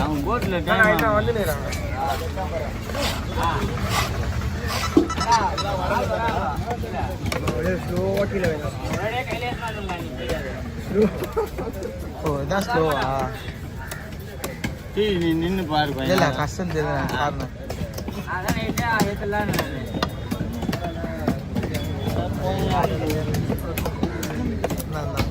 அவங்க போட்ல டைம் வந்து நேராங்க ஸ்லோவா கீழே வேணும். ஓ இதான் ஸ்லோவா? நீ நின்று பாரு. இல்லை கஷ்டம் தெரியல காரணம்.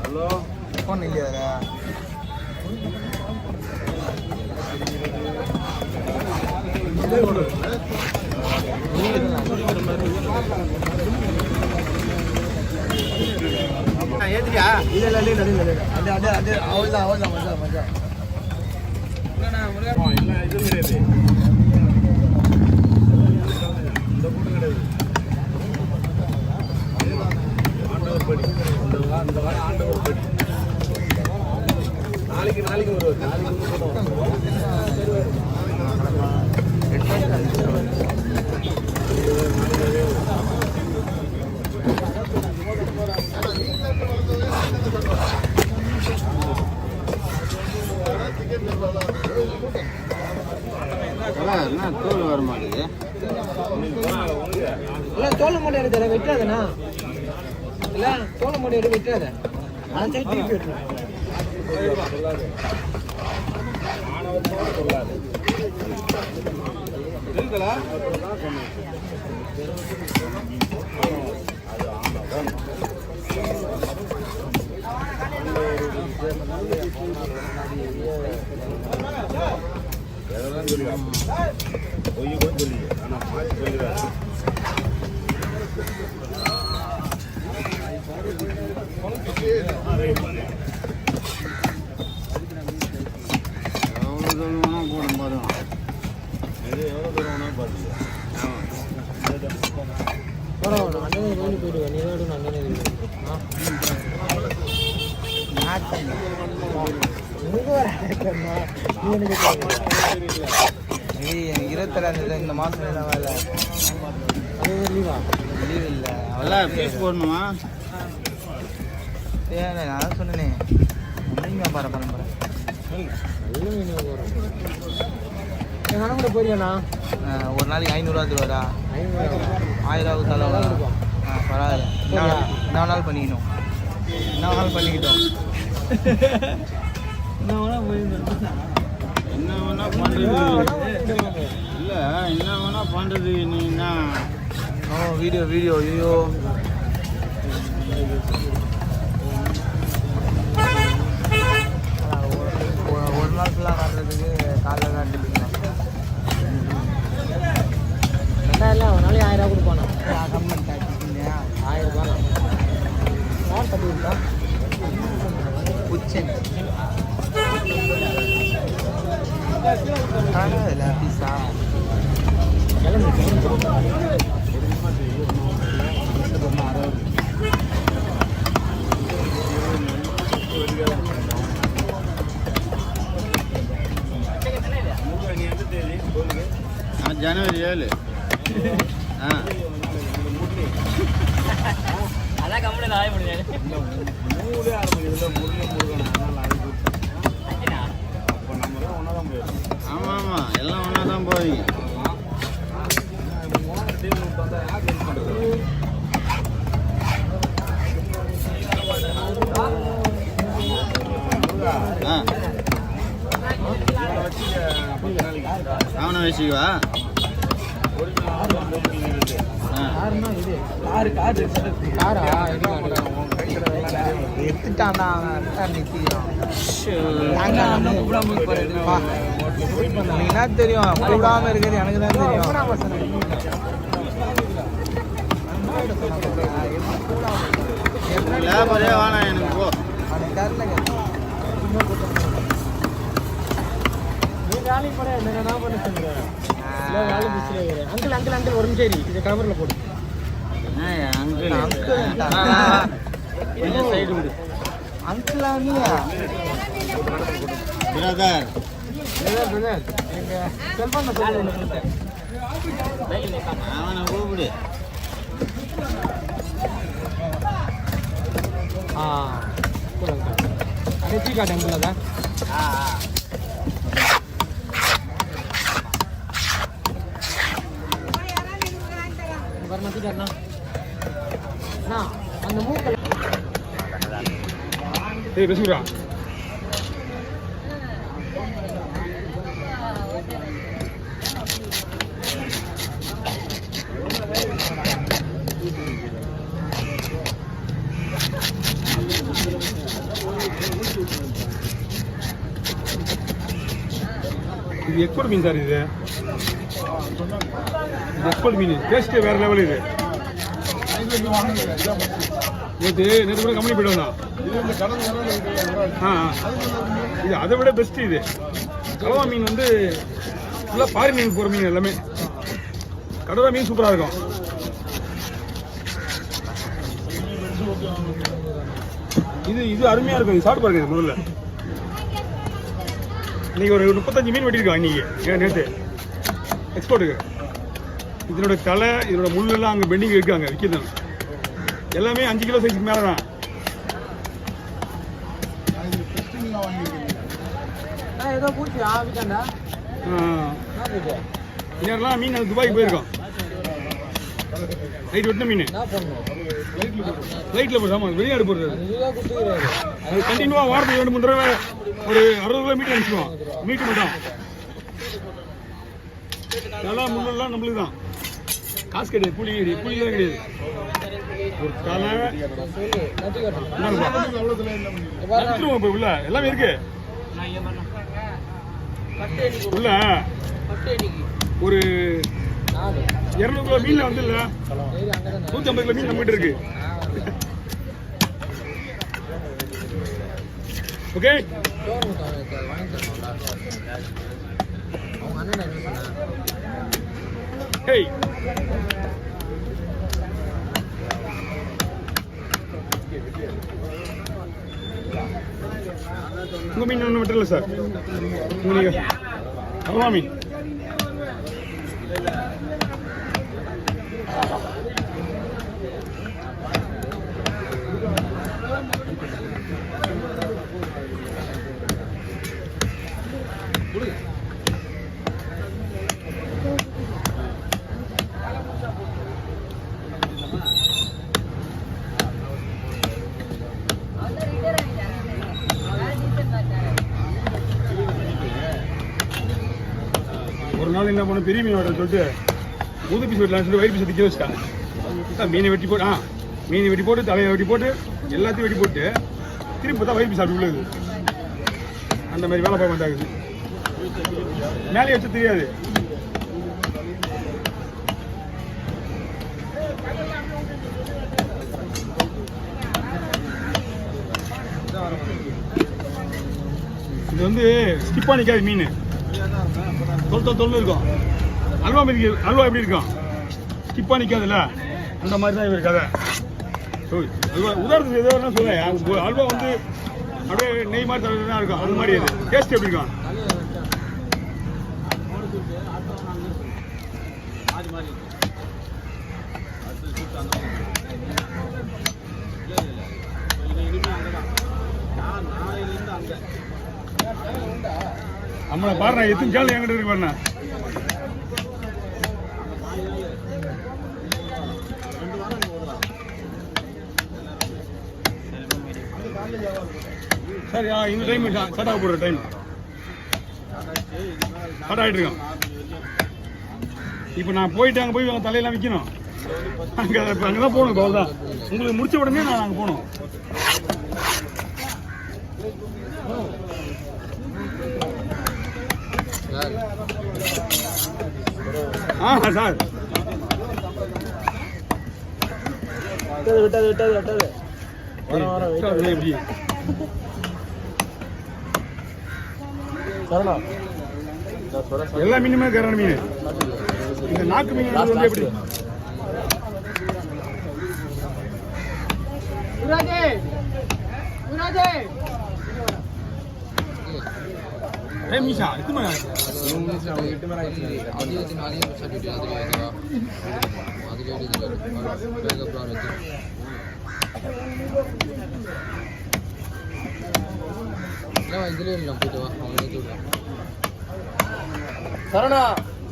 ஹலோ ஃபோன் இல்லையா? ஏத்தியா? இல்லை அது அவ்வளோதான் மஜா மஜா. இல்லை இது கிடையாது, இந்த கூட்டம் கிடையாது. ஆண்டவர் படி இந்த வாரம் ஆண்டவர் படி நாளைக்கு வருவார். என்ன தோல் வர மாட்டேங்குது. இல்லை தோலை மட்டும் எடுத்து வெட்டாதண்ணா. இல்லை தோலை மட்டும் எடுத்து வெட்டாத. ஆனால் திருப்பி வெட்டணும். இருக்குல்ல எதெல்லாம் சொல்லி பொய்ய கூட சொல்லி ஆனால் மாற்றி சொல்லுறாரு. எவ்வளோ தூரம் வேணால் போடும் பாருங்க. இது எவ்வளோ தூரம் வேணால் பாருங்க. பரவாயில்ல அண்ணனே ரோடு போயிடுவேன். நீ ரோடு அண்ணனே இருபத்தேழாந்தேதி இந்த மாதம் வேலை. அது லீவா? லீவ் இல்லை. அதெல்லாம் ஃபீஸ் போடணுமா? ஏன் நான் சொன்னேனே மீன் வியாபாரம் பண்ண போகிறேன். நல்ல மீன் வியாபாரம். என் கணக்கு கூட போயிருக்கேண்ணா. ஒரு நாளைக்கு 500 தருவாரா? 1000 தலை. பரவாயில்ல. நான் நாள் பண்ணிக்கணும். என்ன வேணாலும் பண்ணிக்கிட்டோம். என்ன வேணா போயிருந்தோம். என்ன வேணா பண்ணுறது இல்லை, என்ன வேணா பண்ணுறது. நீன்னா வீடியோ ஐயோ ஒரு நாள் ஃபுல்லாக காட்டுறதுக்கு காலைல காட்டுறீங்களா? 2000 ஒரு நாளைக்கு 1000 கொடுப்பானா? கம்மன் காட்டிங்க 1000 ரூபா. யார் கட்டி விட்டா? உச்சன் இல்லை பீஸா ஜனவரி 7. அதான் கம்பெனி ஆய முடியாது. மூடே ஆரம்பிக்குதுல முருகன் அப்போ நம்ம தான் ஒன்றா தான் போயிடும். ஆமாம் எல்லாம் ஒன்றா தான் போவீங்க. அவனை வச்சுக்குவா. எடுத்துட்டான்டா என்ன தெரியும்? கூடாம இருக்கிறது எனக்கு தான் தெரியும். லேபரே வேணாம் எனக்கு போ. அங்கிள் ஒரு நிமிஷம் இதை கவர்ல போடு. சைடு விடு. அங்கிளா நீ பிரதர் செல்போன் அவனை கூப்பிடு. அதே டீ காட்டு அங்கிள் தான். அந்த மூக்கல் ஏய் பேசுறா இது எக்ஸ்போர்ட் மீன் சார் இது எக்ஸ்போர்ட் மீன் டேஸ்ட்டு வேறு லெவல் இது நேற்று கூட கம்பெனி போய்ட்டு வந்தான் இது அதை விட பெஸ்ட்டு இது கடவா மீன் வந்து ஃபுல்லாக பாரி மீன் போகிற மீன் எல்லாமே கடவா மீன் சூப்பராக இருக்கும் இது இது அருமையாக இருக்கும் சாப்பிட்டு பாருங்க இது முதல்ல இன்னைக்கு ஒரு 35 மீன் வெட்டியிருக்கான் இன்னைக்கு நேற்று எக்ஸ்போர்ட்டுக்கு இதனோட தலை இதனோட முள்ளெல்லாம் அங்கே பெண்டிங் இருக்காங்க விற்கிறது எல்லாமே 5 கிலோ சைஸுக்கு மேலே தான் ஏதோ பூச்சி ஆவிட்டாண்டா இன்னும் மீன் அது துபாய்க்கு போயிருக்கோம் நைட் வெட்டின மீன் ஃப்ளைட்டில் போடுறது ஆமாம் வெளிநாடு போடுறது அது கண்டினியூவாக வாரத்துக்கு 2-3 தடவை ஒரு 60 கிலோமீட்டர் அனுப்பிச்சுவோம் மீட்டு மட்டும் நல்லா முன்னெல்லாம் நம்மளுக்கு தான் காசு கிடையாது கூலி கிடையாது கூலி தான் கிடையாது ஒரு தலை இப்போ உள்ள எல்லாமே இருக்கு உள்ள ஒரு 200 கிலோ மீன்ல வந்து இல்ல 150 கிலோ மீன் நம்மகிட்ட இருக்கு ஓகே ஹேய் உங்க மீன் ஒன்றும் விட்டுல சார் உங்களுக்கு அவ்வளோ மீன் ஒரு நாள் என்ன பண்ண பெரிய மீன் வாட்ட சொல்லிட்டு ஊது பீஸ் வெட்டலாம்னு சொல்லி வயிறு பீஸ் திக்க வச்சிட்டாங்க மீனை வெட்டி போட்டு மீனை வெட்டி போட்டு தலையை வெட்டி போட்டு எல்லாத்தையும் வெட்டி போட்டு திருப்பி பார்த்தா வயிறு பீஸ் அப்படி உள்ளது அந்த மாதிரி வேலை பார்க்க வந்தாகுது மேலே வச்சு தெரியாது இது வந்து ஸ்கிப்பா நிற்காது மீன் தொல் இருக்கும் அல்வா மீன் அல்வா எப்படி இருக்கும் ஸ்கிப்பா நிற்காதுல்ல அந்த மாதிரி தான் இவர் கதை அல்வா உதாரணத்துக்கு ஏதோ ஒன்று சொல்ல அல்வா வந்து அப்படியே நெய் மாதிரி தான் இருக்கும் அந்த மாதிரி அது டேஸ்ட் எப்படி இருக்கும் நம்மளை பாருண்ணா எத்தனை சேனல் என்கிட்ட இருக்கு பாருண்ணா சரி இந்த டைம் ஸ்டார்ட் ஆக போடுற டைம் ஸ்டார்ட் ஆகிட்டு இருக்கோம் இப்போ நான் போயிட்டு அங்கே போய் தலையெல்லாம் விற்கணும் அங்கே அங்கே தான் போகணும் இப்போ தான் உங்களுக்கு முடிச்ச உடனே நான் அங்கே போகணும் சார் விட்டது எப்படி எல்லா மீனுமே கரான மீன் இந்த நாக்கு மீன் வந்து எப்படி மீஷா இது சரணா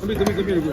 தம்பி இருக்கு